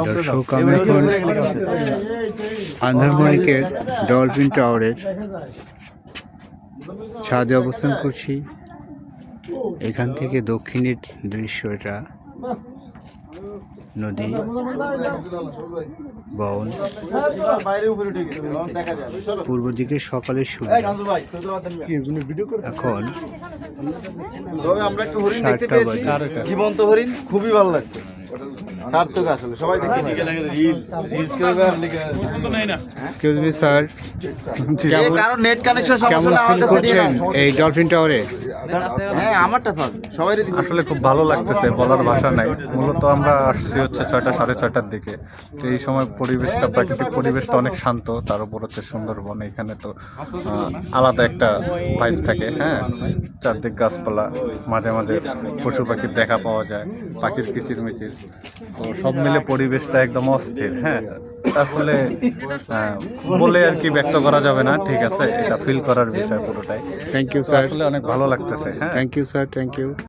দর্শক, আমি এখন আন্ধারমণিকের ডলফিন টাওয়ারের ছাদে অবস্থান করছি। এখান থেকে দক্ষিণের দৃশ্য, এটা নদী, বন, পূর্ব দিকে সকালের সূর্য। এখন আমরা একটু হরিণ দেখতে পেয়েছি, জীবন্ত হরিণ, খুবই ভালো লাগছে, সার্থক আসলে। সবাই দেখতে এক্সকিউজ মি স্যার, কারণ নেট কানেকশন কেমন ফিল করছেন এই ডলফিন টাওয়ারে? হ্যাঁ, আমারটা থাক, সবাই আসলে খুব ভালো লাগতেছে, বলার ভাষা নাই। মূলত আমরা আসছি হচ্ছে 6টা সাড়ে 6টার দিকে। তো এই সময় পরিবেশটা, প্রাকৃতিক পরিবেশটা অনেক শান্ত। তার উপর হচ্ছে সুন্দরবন, এখানে তো আলাদা একটা ভাইব থাকে। হ্যাঁ, চারদিক গাছপালা, মাঝে মাঝে পশু পাখির দেখা পাওয়া যায়, পাখির কিচিরমিচির। তো সব মিলে পরিবেশটা একদম অস্থির। হ্যাঁ, আসলে বলে আর কি ব্যক্ত করা যাবে না, ঠিক আছে, এটা ফিল করার বিষয় পুরোটাই। থ্যাংক ইউ স্যার, আসলে অনেক ভালো লাগতেছে। হ্যাঁ, thank you sir, thank you.